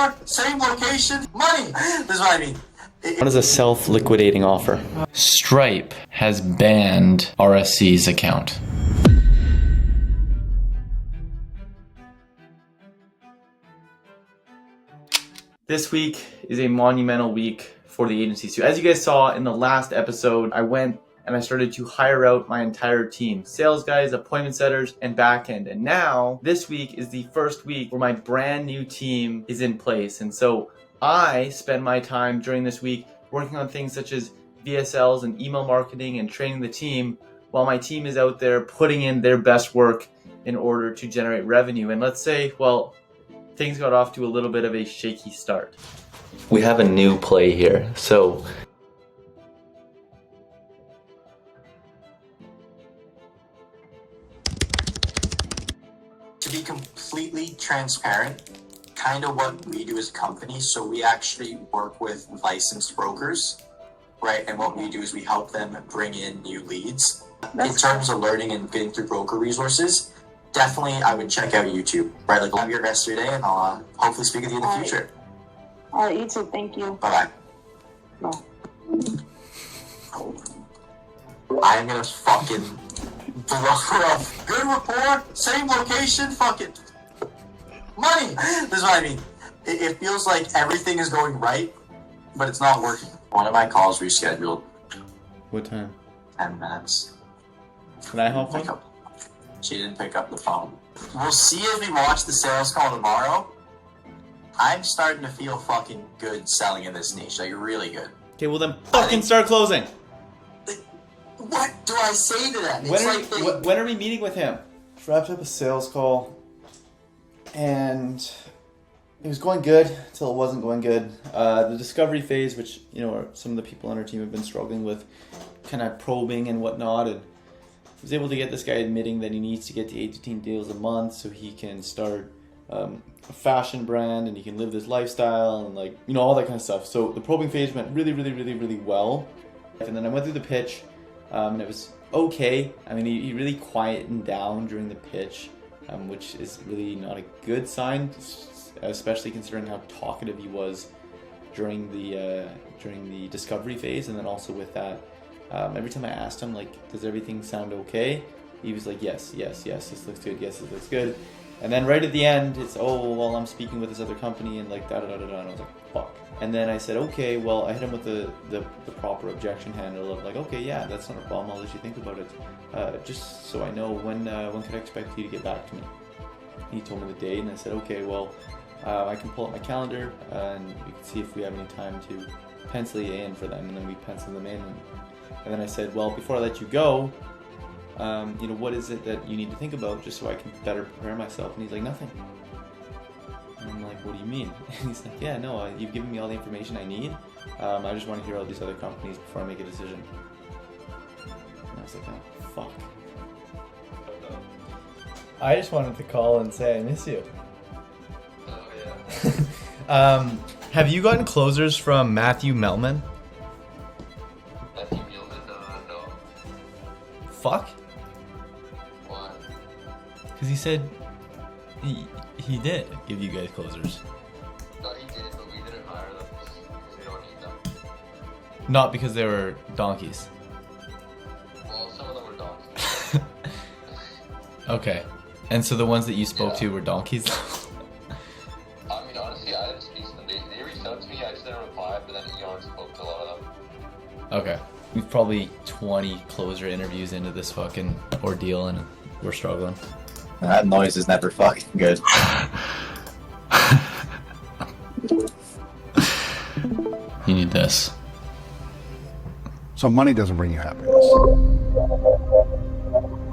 rapport, same location, money. This is what I mean. What is a self-liquidating offer? Stripe has banned RSC's account. This week is a monumental week for the agency. So as you guys saw in the last episode, I went and I started to hire out my entire team. Sales guys, appointment setters, and backend. And now, this week is the first week where my brand new team is in place. And so I spend my time during this week working on things such as VSLs and email marketing and training the team while my team is out there putting in their best work in order to generate revenue. And let's say, well, things got off to a little bit of a shaky start. We have a new play here. So to be completely transparent, kind of what we do as a company, so we actually work with licensed brokers, right? And what we do is we help them bring in new leads. In terms of learning and getting through broker resources, definitely I would check out YouTube, right? Like I'm your guest today, and I'll hopefully speak with you in the future. All right, you too. Thank you. Bye-bye. Bye. I'm gonna fucking blow up. Good rapport, same location, fucking money. This is what I mean. It feels like everything is going right, but it's not working. One of my calls rescheduled. what time? 10 minutes. Can I help you? She didn't pick up the phone. We'll see as we watch the sales call tomorrow. I'm starting to feel fucking good selling in this niche, like really good. Okay, well then fucking start closing. What do I say to them? When are we meeting with him? Wrapped up a sales call, and it was going good until it wasn't going good. The discovery phase, which some of the people on our team have been struggling with, kind of probing and whatnot, and was able to get this guy admitting that he needs to get to 8 to 10 deals a month so he can start a fashion brand and he can live this lifestyle and all that kind of stuff. So the probing phase went really, really, really, really well. And then I went through the pitch, and it was okay. I mean, he really quietened down during the pitch, which is really not a good sign, especially considering how talkative he was during the discovery phase. And then also with that, every time I asked him, does everything sound okay? He was like, yes, this looks good, yes, this looks good. And then right at the end, it's, I'm speaking with this other company and da-da-da-da-da, and I was like, fuck. And then I said, okay, well, I hit him with the proper objection handle of okay, yeah, that's not a problem, I'll let you think about it. Just so I know, when could I expect you to get back to me? He told me the date, and I said, okay, well, I can pull up my calendar, and we can see if we have any time to pencil you in for them. And then we penciled them in, and then I said, well, before I let you go, what is it that you need to think about just so I can better prepare myself? And he's like, nothing. And I'm like, what do you mean? And he's like, yeah, no, you've given me all the information I need. I just want to hear all these other companies before I make a decision. And I was like, oh, fuck. I just wanted to call and say I miss you. Oh, yeah. Have you gotten closers from Matthew Melman? Matthew Melman? No. Fuck? Why? Because he said he did give you guys closers. No, he did, but we didn't hire them because we don't need them. Not because they were donkeys. Well, some of them were donkeys. Okay. And so the ones that you spoke to were donkeys? I mean, honestly, I didn't speak to them. They reached out to me, I just didn't reply, but then I spoke to a lot of them. Okay. We've probably 20 closer interviews into this fucking ordeal and we're struggling. That noise is never fucking good. You need this. So money doesn't bring you happiness.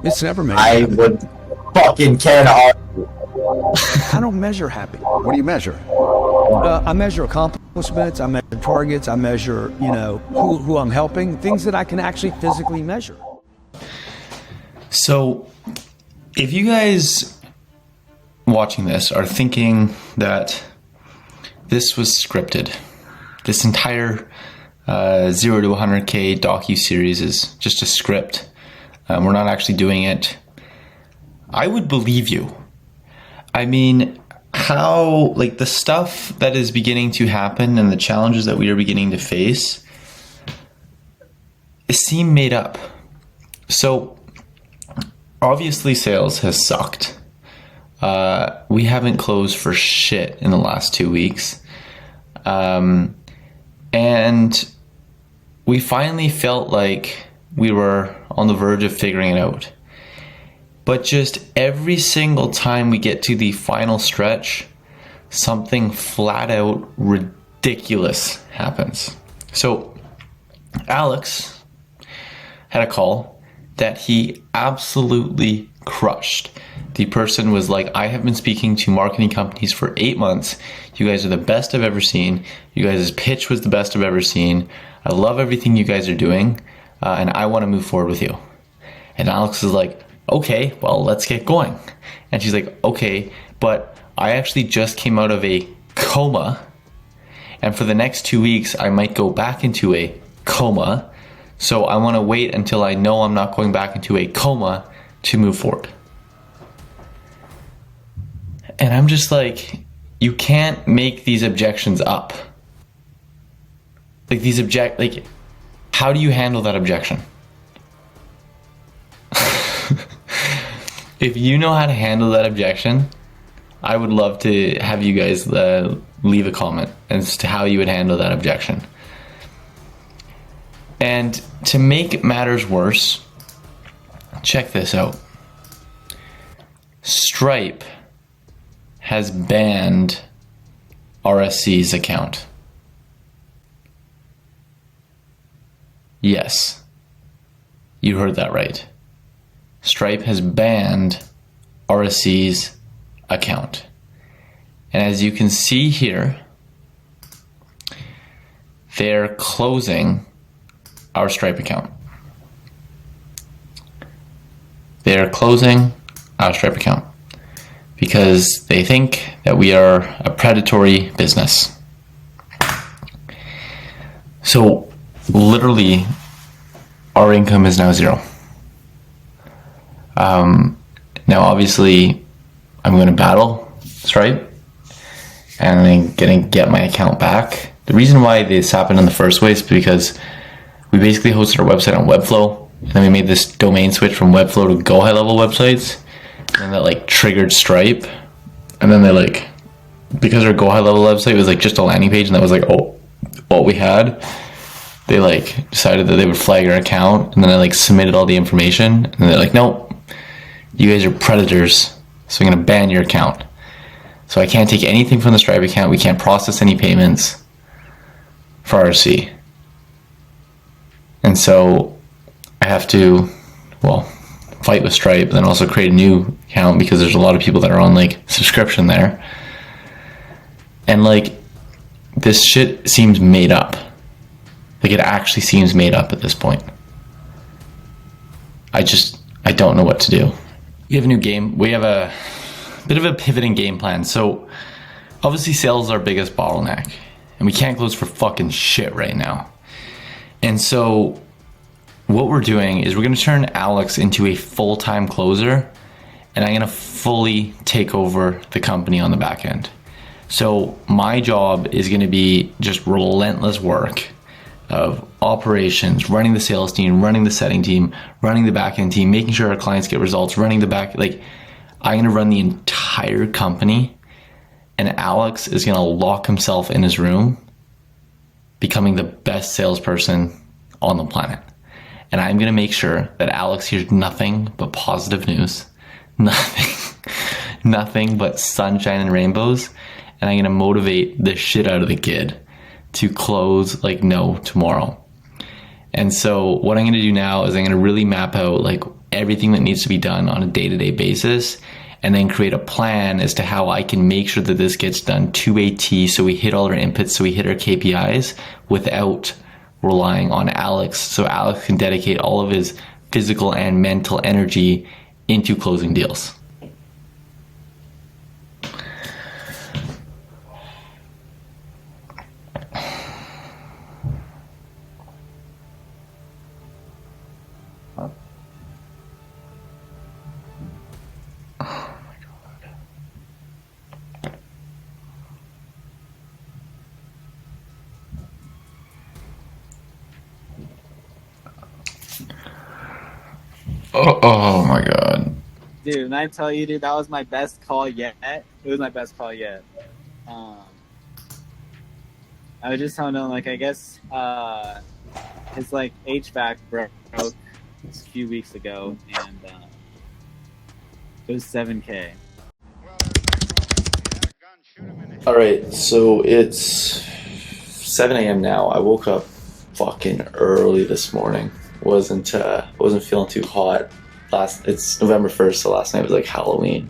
It's never made. I would fucking care to argue. I don't measure happiness. What do you measure? I measure accomplishments, I measure targets, I measure, who I'm helping, things that I can actually physically measure. So, if you guys watching this are thinking that this was scripted, this entire 0 to 100K docu-series is just a script, we're not actually doing it, I would believe you. I mean, how, like, the stuff that is beginning to happen and the challenges that we are beginning to face seem made up. So obviously sales has sucked. We haven't closed for shit in the last 2 weeks. And we finally felt like we were on the verge of figuring it out. But just every single time we get to the final stretch, something flat out ridiculous happens. So Alex had a call that he absolutely crushed. The person was like, I have been speaking to marketing companies for 8 months. You guys are the best I've ever seen. You guys' pitch was the best I've ever seen. I love everything you guys are doing, and I want to move forward with you. And Alex is like, okay, well, let's get going. And she's like, okay, but I actually just came out of a coma, and for the next 2 weeks, I might go back into a coma. So I want to wait until I know I'm not going back into a coma to move forward. And I'm just like, you can't make these objections up. Like how do you handle that objection? If you know how to handle that objection, I would love to have you guys leave a comment as to how you would handle that objection. And to make matters worse, check this out. Stripe has banned RSC's account. Yes, you heard that right. Stripe has banned RSC's account. And as you can see here, they're closing our Stripe account. They're closing our Stripe account because they think that we are a predatory business. So literally, our income is now zero. Now obviously I'm going to battle Stripe and I'm going to get my account back. The reason why this happened in the first place is because we basically hosted our website on Webflow, and then we made this domain switch from Webflow to Go High Level Websites, and that like triggered Stripe. And then they like, because our Go High Level website was like just a landing page and that was like all we had, they like decided that they would flag our account, and then I like submitted all the information and they're like, nope, you guys are predators, so I'm gonna ban your account. So I can't take anything from the Stripe account, we can't process any payments for RSC. And so I have to, well, fight with Stripe, and then also create a new account because there's a lot of people that are on like subscription there. And like, this shit seems made up. Like, it actually seems made up at this point. I don't know what to do. We have a new game. We have a bit of a pivoting game plan. So obviously sales is our biggest bottleneck, and we can't close for fucking shit right now. And so what we're doing is we're going to turn Alex into a full-time closer, and I'm going to fully take over the company on the back end. So my job is going to be just relentless work of operations, running the sales team, running the setting team, running the back end team, making sure our clients get results, running the back, like, I'm going to run the entire company, and Alex is going to lock himself in his room, becoming the best salesperson on the planet. And I'm going to make sure that Alex hears nothing but positive news, nothing but sunshine and rainbows. And I'm going to motivate the shit out of the kid to close like no tomorrow. And so what I'm going to do now is I'm going to really map out like everything that needs to be done on a day-to-day basis, and then create a plan as to how I can make sure that this gets done to a T, so we hit all our inputs, so we hit our KPIs without relying on Alex, so Alex can dedicate all of his physical and mental energy into closing deals. Oh my god. Dude, when I tell you, dude, that was my best call yet. It was my best call yet. I was just telling him, like, I guess his like HVAC broke a few weeks ago, and it was $7K. All right, so it's 7 a.m. now. I woke up fucking early this morning. Wasn't feeling too hot. It's November 1st, so last night was like Halloween.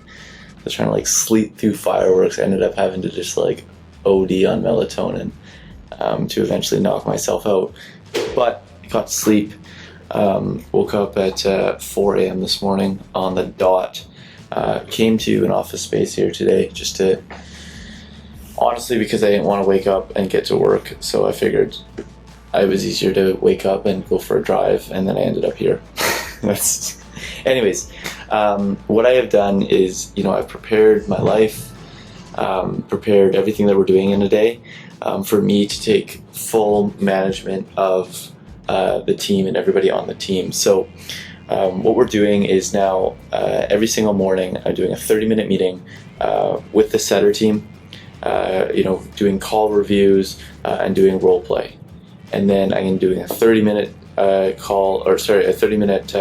I was trying to like sleep through fireworks. I ended up having to just like OD on melatonin to eventually knock myself out. But I got to sleep. Woke up at 4 a.m. this morning on the dot. Came to an office space here today just to, honestly, because I didn't want to wake up and get to work. So I figured it was easier to wake up and go for a drive, and then I ended up here. Anyways, what I have done is, I've prepared my life, prepared everything that we're doing in a day for me to take full management of the team and everybody on the team. So what we're doing is now every single morning I'm doing a 30-minute meeting with the setter team, doing call reviews and doing role play. And then I'm doing a 30-minute a 30-minute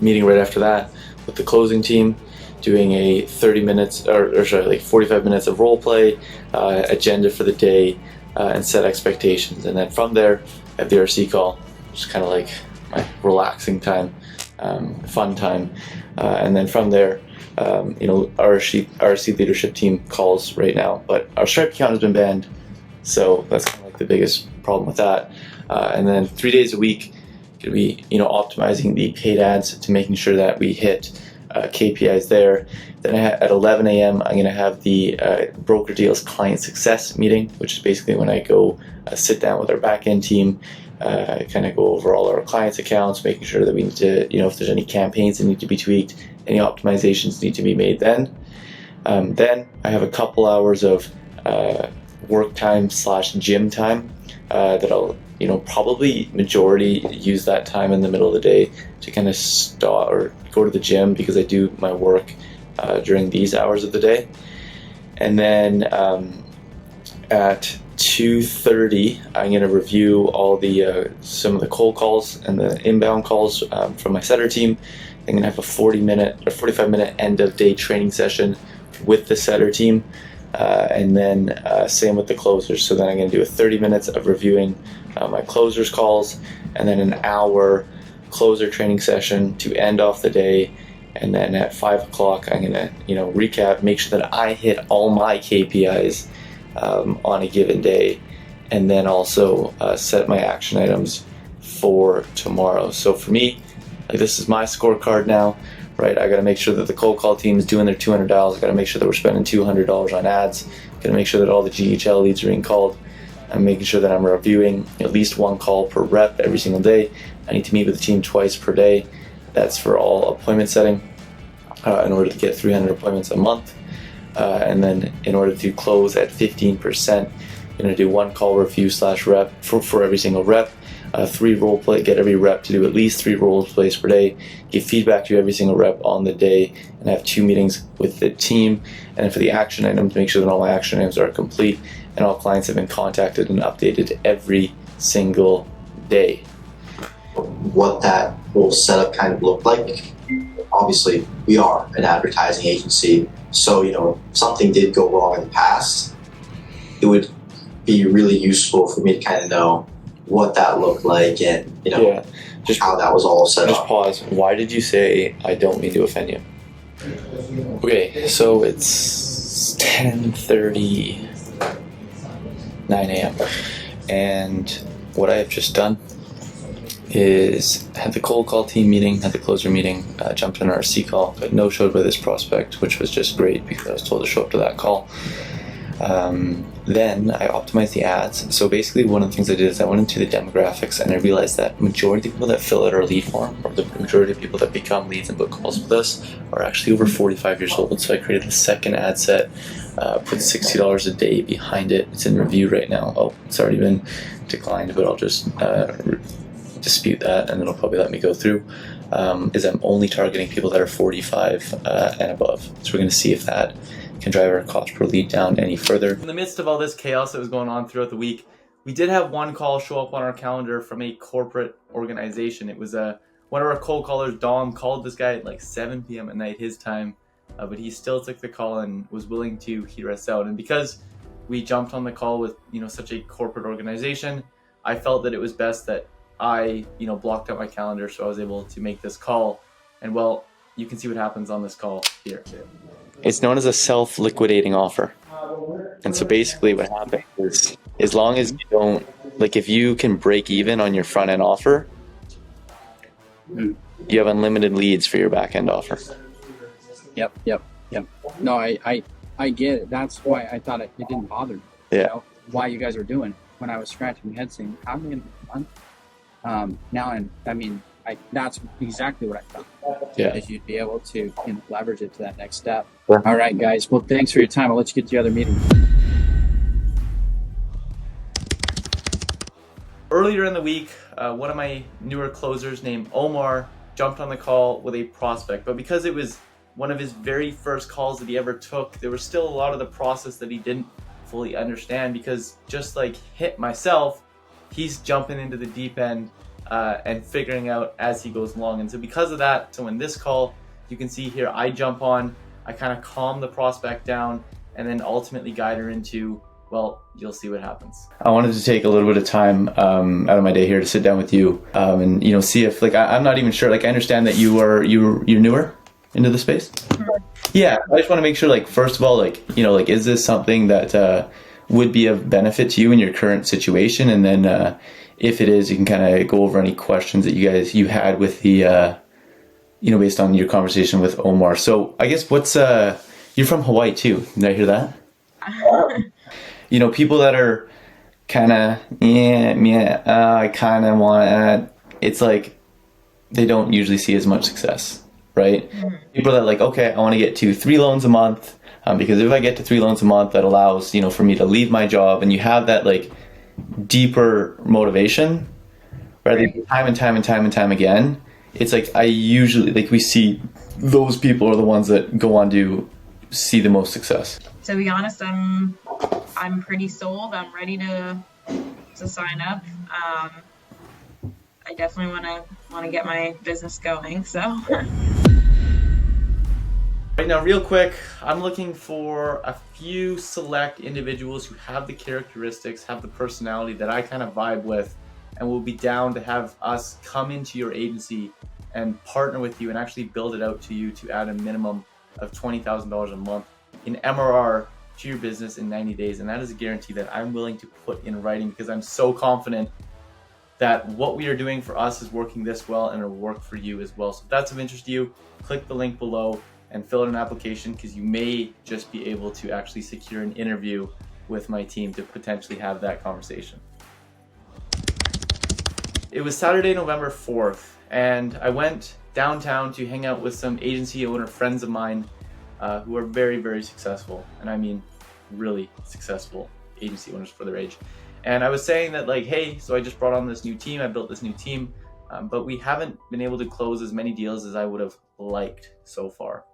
meeting right after that with the closing team, doing a 45 minutes of role play, agenda for the day, and set expectations. And then from there, I have the RC call, which is kind of like my relaxing time, fun time. And then from there, RC leadership team calls right now, but our Stripe account has been banned, so that's kind of like the biggest problem with that. And then 3 days a week, going to be optimizing the paid ads to making sure that we hit KPIs there. Then at 11 a.m. I'm going to have the broker deals client success meeting, which is basically when I go sit down with our back-end team, kind of go over all our clients' accounts, making sure that we need to, if there's any campaigns that need to be tweaked, any optimizations need to be made then. Then I have a couple hours of work time / gym time that I'll probably majority use that time in the middle of the day to kind of stop or go to the gym, because I do my work during these hours of the day. And then at 2:30, I'm going to review all the some of the cold calls and the inbound calls from my setter team. I'm going to have a 45-minute end of day training session with the setter team. And then same with the closers. So then I'm going to do a 30 minutes of reviewing my closers calls, and then an hour closer training session to end off the day. And then at 5 o'clock, I'm going to recap, make sure that I hit all my KPIs on a given day, and then also set my action items for tomorrow. So for me, this is my scorecard now. Right, I got to make sure that the cold call team is doing their $200. I got to make sure that we're spending $200 on ads. Got to make sure that all the GHL leads are being called. I'm making sure that I'm reviewing at least one call per rep every single day. I need to meet with the team twice per day. That's for all appointment setting in order to get 300 appointments a month. And then in order to close at 15%, I'm going to do one call review / rep for every single rep. 3 role play, get every rep to do at least 3 role plays per day, give feedback to every single rep on the day, and have 2 meetings with the team. And then for the action items, make sure that all my action items are complete and all clients have been contacted and updated every single day. What that whole setup kind of looked like. Obviously, we are an advertising agency, so if something did go wrong in the past, it would be really useful for me to kind of know what that looked like and just how that was all set just up. Pause. Why did you say I don't mean to offend you? Okay, so it's 10:39 a.m. and what I have just done is had the cold call team meeting, had the closer meeting, jumped on our RC call, got no-showed by this prospect, which was just great because I was told to show up to that call. Then I optimized the ads. So basically one of the things I did is I went into the demographics and I realized that majority of the people that fill out our lead form, or the majority of people that become leads and book calls with us, are actually over 45 years old. So I created a second ad set, put $60 a day behind it. It's in review right now. Oh, it's already been declined, but I'll just dispute that and it'll probably let me go through. is I'm only targeting people that are 45 and above. So we're going to see if that can drive our cost per lead down any further. In the midst of all this chaos that was going on throughout the week, we did have one call show up on our calendar from a corporate organization. It was one of our cold callers, Dom, called this guy at like 7 p.m. at night his time, but he still took the call and was willing to hear us out. And because we jumped on the call with such a corporate organization, I felt that it was best that I blocked out my calendar so I was able to make this call. And well, you can see what happens on this call here. It's known as a self-liquidating offer. And so basically what happens is, as long as you don't, like if you can break even on your front end offer, you have unlimited leads for your back end offer. Yep. No, I get it. That's why I thought it didn't bother me. Yeah. Why you guys are doing when I was scratching my head saying, how am I going to month? Now, and I mean, that's exactly what I thought. Yeah. Is you'd be able to leverage it to that next step. Sure. All right, guys. Well, thanks for your time. I'll let you get to the other meeting. Earlier in the week, one of my newer closers named Omar jumped on the call with a prospect, but because it was one of his very first calls that he ever took, there was still a lot of the process that he didn't fully understand, because just like myself, he's jumping into the deep end and figuring out as he goes along. And so because of that, so in this call, you can see here, I jump on, I kind of calm the prospect down, and then ultimately guide her into, well, you'll see what happens. I wanted to take a little bit of time out of my day here to sit down with you and see if, like, I'm not even sure, like, I understand that you're newer into the space. Yeah, I just want to make sure, like, first of all, like, is this something that would be of benefit to you in your current situation? And then if it is, you can kind of go over any questions that you had with the, based on your conversation with Omar. So I guess you're from Hawaii too. Did I hear that? People that are kind of, I kind of want, it's like, they don't usually see as much success. Right? People that are like, okay, I want to get to 3 loans a month because if I get to 3 loans a month, that allows, for me to leave my job. And you have that like deeper motivation, rather than time and time again. It's like, I usually, like, we see those people are the ones that go on to see the most success. To be honest, I'm pretty sold. I'm ready to sign up. I definitely want to get my business going. So. Right now, real quick, I'm looking for a few select individuals who have the characteristics, have the personality that I kind of vibe with, and will be down to have us come into your agency and partner with you and actually build it out to you to add a minimum of $20,000 a month in MRR to your business in 90 days. And that is a guarantee that I'm willing to put in writing, because I'm so confident that what we are doing for us is working this well and it'll work for you as well. So if that's of interest to you, click the link below and fill out an application, because you may just be able to actually secure an interview with my team to potentially have that conversation. It was Saturday, November 4th, and I went downtown to hang out with some agency owner friends of mine who are very, very successful. And I mean, really successful agency owners for their age. And I was saying that, like, hey, so I just brought on this new team, I built this new team, but we haven't been able to close as many deals as I would have liked so far.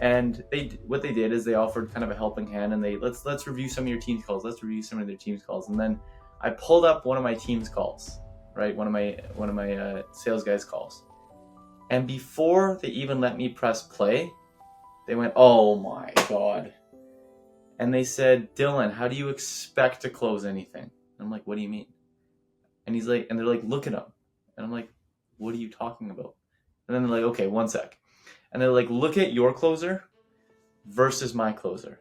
And what they did is they offered kind of a helping hand, and let's review some of your team's calls, let's review some of their team's calls. And then I pulled up one of my team's calls, right? One of my sales guys' calls. And before they even let me press play, they went, "Oh my God." And they said, "Dylan, how do you expect to close anything?" And I'm like, "What do you mean?" And he's like, and they're like, "Look at him." And I'm like, "What are you talking about?" And then they're like, "Okay, one sec." And they're like, "Look at your closer versus my closer."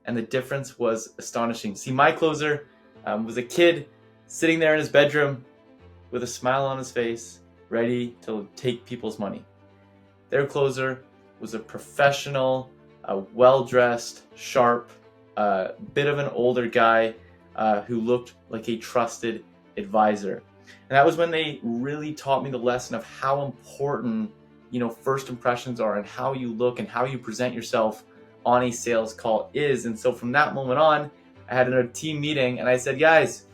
And the difference was astonishing. See, my closer was a kid sitting there in his bedroom with a smile on his face, ready to take people's money. Their closer was a professional, well-dressed, sharp, bit of an older guy who looked like a trusted advisor. And that was when they really taught me the lesson of how important, first impressions are, and how you look and how you present yourself on a sales call is. And so from that moment on, I had a team meeting and I said, "Guys,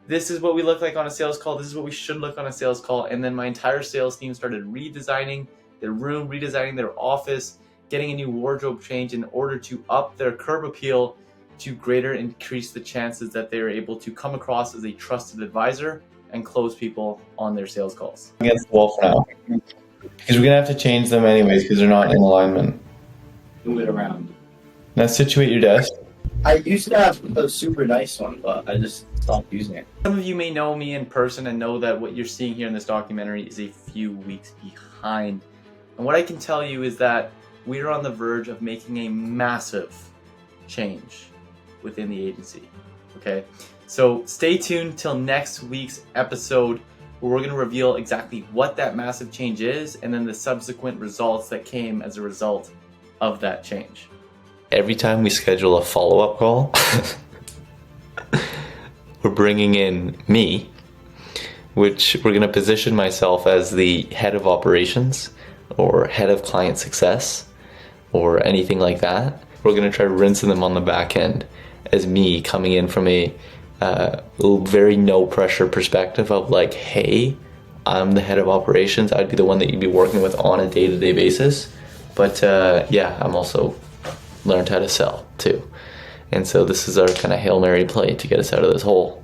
this is what we look like on a sales call. This is what we should look on a sales call. And then my entire sales team started redesigning their room, redesigning their office, getting a new wardrobe change in order to up their curb appeal to greater increase the chances that they're able to come across as a trusted advisor and close people on their sales calls. Against the wall for now. Because we're going to have to change them anyways because they're not in alignment. Move it around. Now situate your desk. I used to have a super nice one, but I just stopped using it. Some of you may know me in person and know that what you're seeing here in this documentary is a few weeks behind. And what I can tell you is that we are on the verge of making a massive change within the agency. Okay, so stay tuned till next week's episode where we're going to reveal exactly what that massive change is and then the subsequent results that came as a result of that change. Every time we schedule a follow-up call, we're bringing in me, which we're going to position myself as the head of operations or head of client success or anything like that. We're going to try rinsing them on the back end as me coming in from a very no pressure perspective of like, hey, I'm the head of operations. I'd be the one that you'd be working with on a day-to-day basis. But yeah, I'm also learned how to sell too. And so this is our kind of Hail Mary play to get us out of this hole.